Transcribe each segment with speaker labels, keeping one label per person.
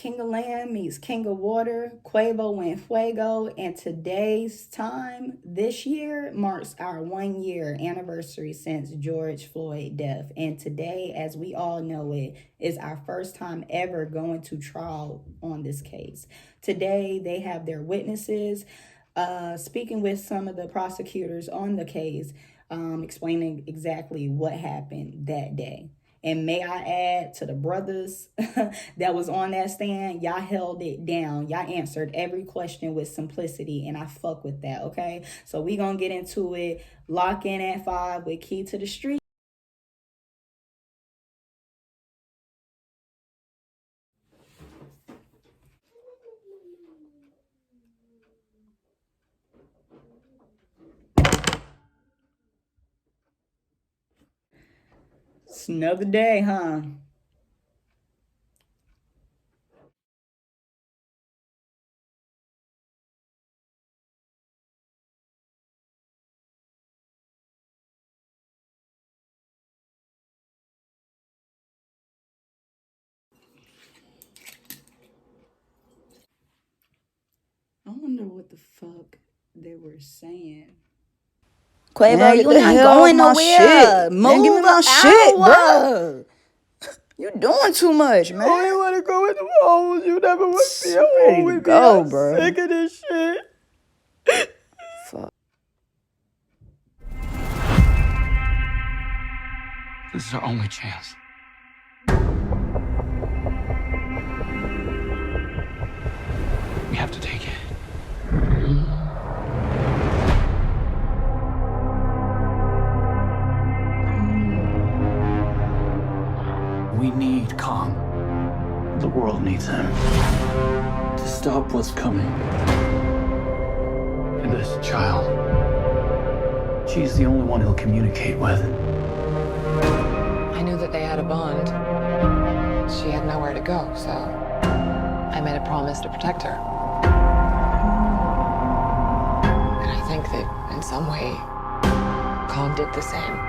Speaker 1: King of Land meets King of Water, Quavo and Fuego, and today's time this year marks our 1 year anniversary since George Floyd death. And today, as we all know it, is our first time ever going to trial on this case. Today, they have their witnesses speaking with some of the prosecutors on the case, explaining exactly what happened that day. And may I add to the brothers that was on that stand, y'all held it down. Y'all answered every question with simplicity, and I fuck with that, okay? So we gonna get into it. Lock in at 5 with Key to the Street. It's another day, huh? I wonder what the fuck they were saying.
Speaker 2: Quavo, man, you not going nowhere. Man, give me my shit, bro. You doing too much, man.
Speaker 3: I want to go in the walls. You never want to be at home with me. I'm bro. Sick of this shit.
Speaker 2: Fuck.
Speaker 4: This is our only chance. We have to take it. We need calm. The world needs him to stop what's coming. And this child, she's the only one he'll communicate with.
Speaker 5: I knew that they had a bond. She had nowhere to go, so I made a promise to protect her. And I think that in some way, Kong did the same.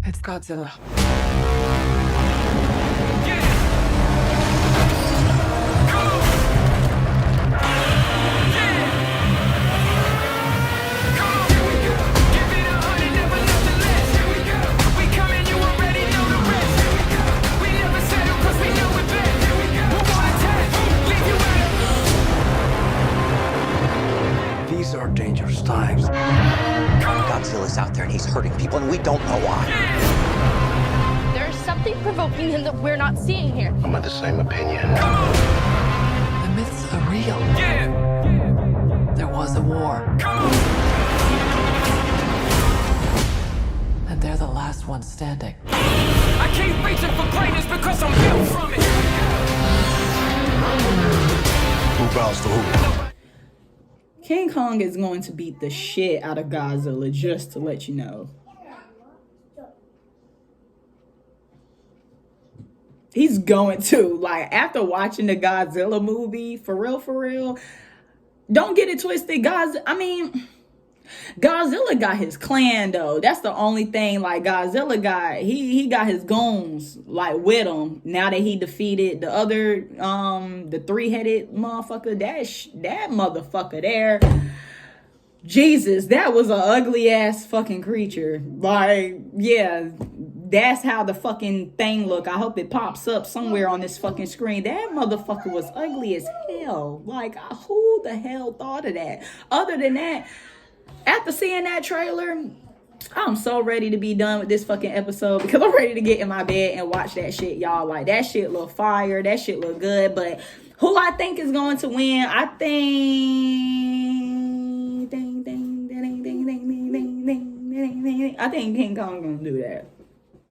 Speaker 5: It's Godzilla.
Speaker 4: These are dangerous times.
Speaker 6: Godzilla's out there and he's hurting people and we don't know why.
Speaker 7: There's something provoking him that we're not seeing here.
Speaker 4: I'm of the same opinion.
Speaker 5: The myths are real. There was a war. And they're the last ones standing.
Speaker 8: I keep reaching for greatness because I'm built from it.
Speaker 4: Who bows to who?
Speaker 1: King Kong is going to beat the shit out of Godzilla, just to let you know. He's going to. Like, after watching the Godzilla movie, for real, don't get it twisted. Godzilla got his clan, though. That's the only thing. Like, Godzilla got, he got his goons, like, with him. Now that he defeated the other, the three-headed motherfucker, that motherfucker there. Jesus, that was an ugly-ass fucking creature. Like, yeah, that's how the fucking thing look. I hope it pops up somewhere on this fucking screen. That motherfucker was ugly as hell. Like, who the hell thought of that? Other than that, after seeing that trailer, I'm so ready to be done with this fucking episode because I'm ready to get in my bed and watch that shit, y'all. Like, that shit look fire. That shit look good. But who I think is going to win, I think King Kong gonna do that.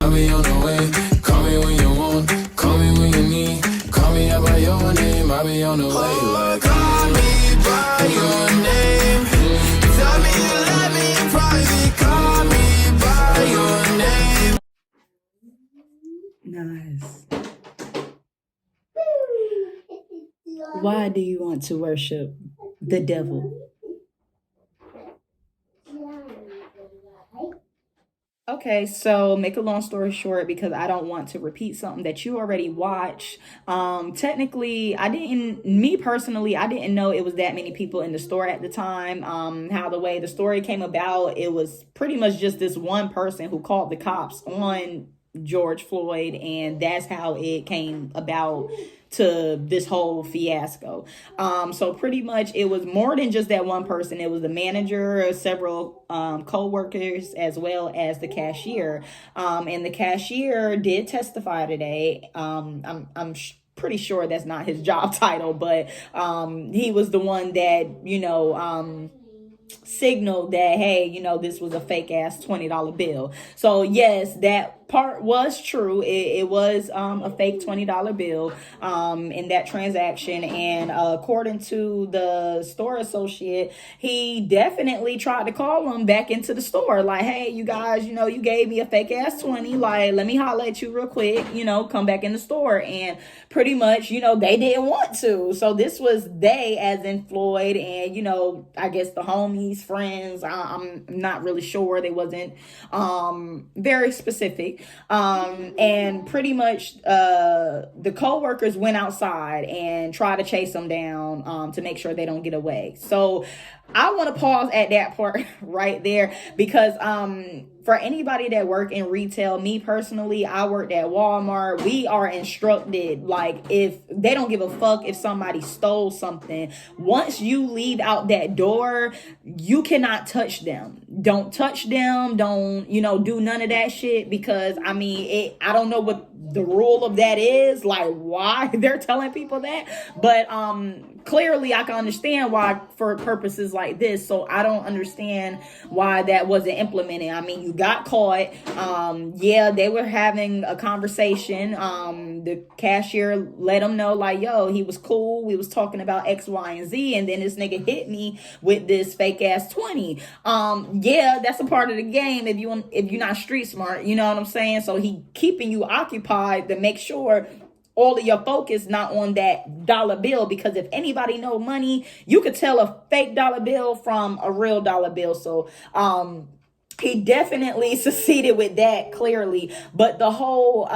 Speaker 8: I'll be on the way. Call me when you want. Call me when you need. Call me
Speaker 9: me out by your name, I'll be on the way. Like, call me by your name. Tell me you love me in private. Call me by your name.
Speaker 1: Nice. Why do you want to worship the devil? Okay, so make a long story short, because I don't want to repeat something that you already watched. Technically, me personally, I didn't know it was that many people in the store at the time. How the way the story came about, it was pretty much just this one person who called the cops on George Floyd, and that's how it came about to this whole fiasco. So pretty much it was more than just that one person. It was the manager, several co-workers, as well as the cashier. And the cashier did testify today. I'm pretty sure that's not his job title, but he was the one that, signaled that, hey, this was a fake ass $20 bill. So yes, that part was true. It was a fake $20 bill in that transaction, and according to the store associate, he definitely tried to call him back into the store, like, hey, you guys, you gave me a fake ass 20, like, let me holler at you real quick, come back in the store. And pretty much, they didn't want to. So this was they, as in Floyd, and I guess the homies, friends, I'm not really sure, they wasn't very specific. And pretty much the co-workers went outside and tried to chase them down to make sure they don't get away. So I want to pause at that part right there, because for anybody that work in retail, me personally, I worked at Walmart. We are instructed, like, if they don't give a fuck if somebody stole something, once you leave out that door, you cannot touch them. Don't touch them. Don't, do none of that shit, because I don't know what the rule of that is, like why they're telling people that, but clearly I can understand why, for purposes like this. So I don't understand why that wasn't implemented. You got caught. Yeah, they were having a conversation. The cashier let them know, like, yo, he was cool. We was talking about X, Y, and Z. And then this nigga hit me with this fake ass 20. Yeah, that's a part of the game if you're not street smart, you know what I'm saying? So he keeping you occupied to make sure all of your focus not on that dollar bill, because if anybody know money, you could tell a fake dollar bill from a real dollar bill. So he definitely succeeded with that, clearly. But the whole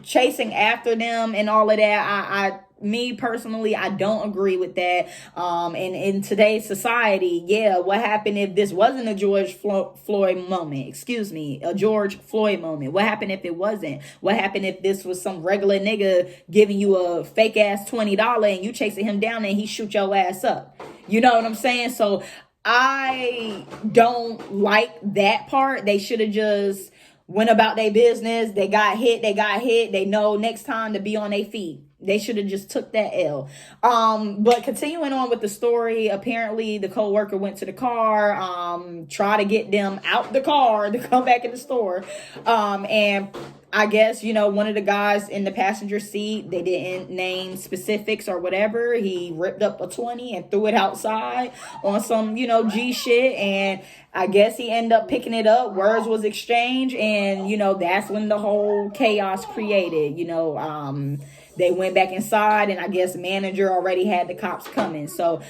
Speaker 1: chasing after them and all of that, me personally, I don't agree with that. And in today's society, yeah, what happened if this wasn't a George Floyd moment? A George Floyd moment. What happened if it wasn't? What happened if this was some regular nigga giving you a fake ass $20 and you chasing him down and he shoot your ass up? You know what I'm saying? So I don't like that part. They should have just went about their business. They got hit. They know next time to be on their feet. They should have just took that L. But continuing on with the story, apparently the co-worker went to the car, try to get them out the car to come back in the store. And I guess, one of the guys in the passenger seat, they didn't name specifics or whatever. He ripped up a 20 and threw it outside on some, G shit. And I guess he ended up picking it up. Words was exchanged. And, that's when the whole chaos created, They went back inside, and I guess manager already had the cops coming. So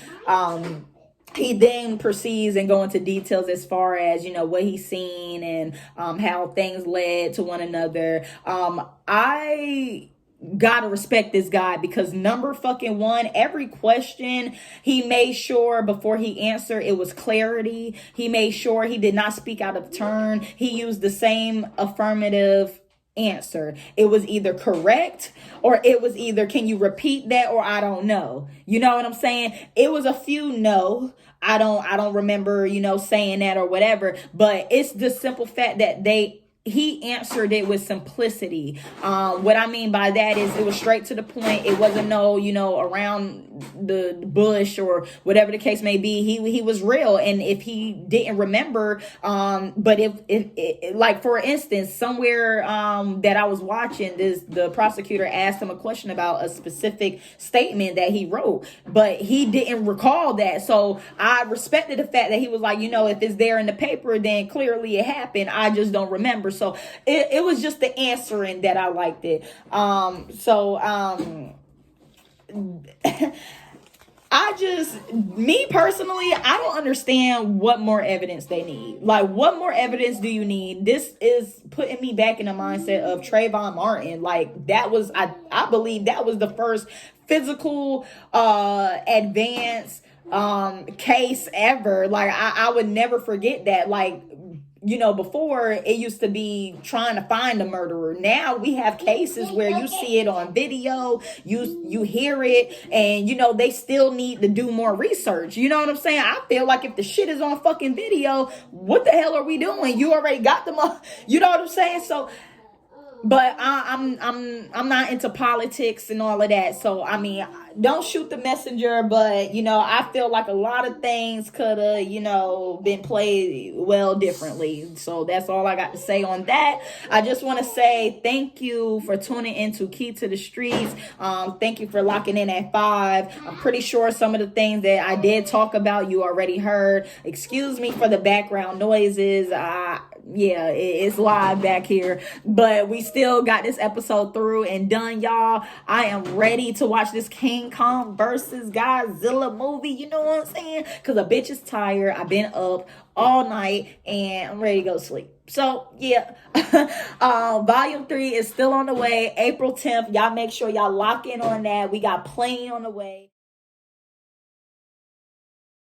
Speaker 1: he then proceeds and go into details as far as, what he's seen and how things led to one another. I gotta respect this guy, because number fucking one, every question he made sure before he answered, it was clarity. He made sure he did not speak out of turn. He used the same affirmative answer. It was either correct, or it was either, can you repeat that, or I don't know. You know what I'm saying? It was a few no. I don't remember, saying that or whatever, but it's the simple fact that he answered it with simplicity. What I mean by that is it was straight to the point. It wasn't no, around the bush or whatever the case may be. He was real. And if he didn't remember, but if like, for instance, somewhere that I was watching, the prosecutor asked him a question about a specific statement that he wrote, but he didn't recall that. So I respected the fact that he was like, if it's there in the paper, then clearly it happened. I just don't remember. So it was just the answering that I liked it. Me personally, I don't understand what more evidence they need. Like, what more evidence do you need? This is putting me back in the mindset of Trayvon Martin. Like, that was, I believe that was the first physical, advanced, case ever. Like, I would never forget that. Like, before it used to be trying to find a murderer. Now we have cases where you see it on video, you hear it, and they still need to do more research. You know what I'm saying? I feel like if the shit is on fucking video, what the hell are we doing? You already got them up. You know what I'm saying? So, but I'm not into politics and all of that. So I mean, don't shoot the messenger, but I feel like a lot of things could have been played well differently. So that's all I got to say on that. I just want to say thank you for tuning into Key to the Streets. Thank you for locking in at 5. I'm pretty sure some of the things that I did talk about you already heard. Excuse me for the background noises. It's live back here, but we still got this episode through and done, y'all. I am ready to watch this King Kong versus Godzilla movie. You know what I'm saying? Because a bitch is tired. I've been up all night and I'm ready to go to sleep. So yeah, volume 3 is still on the way. April 10th. Y'all make sure y'all lock in on that. We got plenty on the way.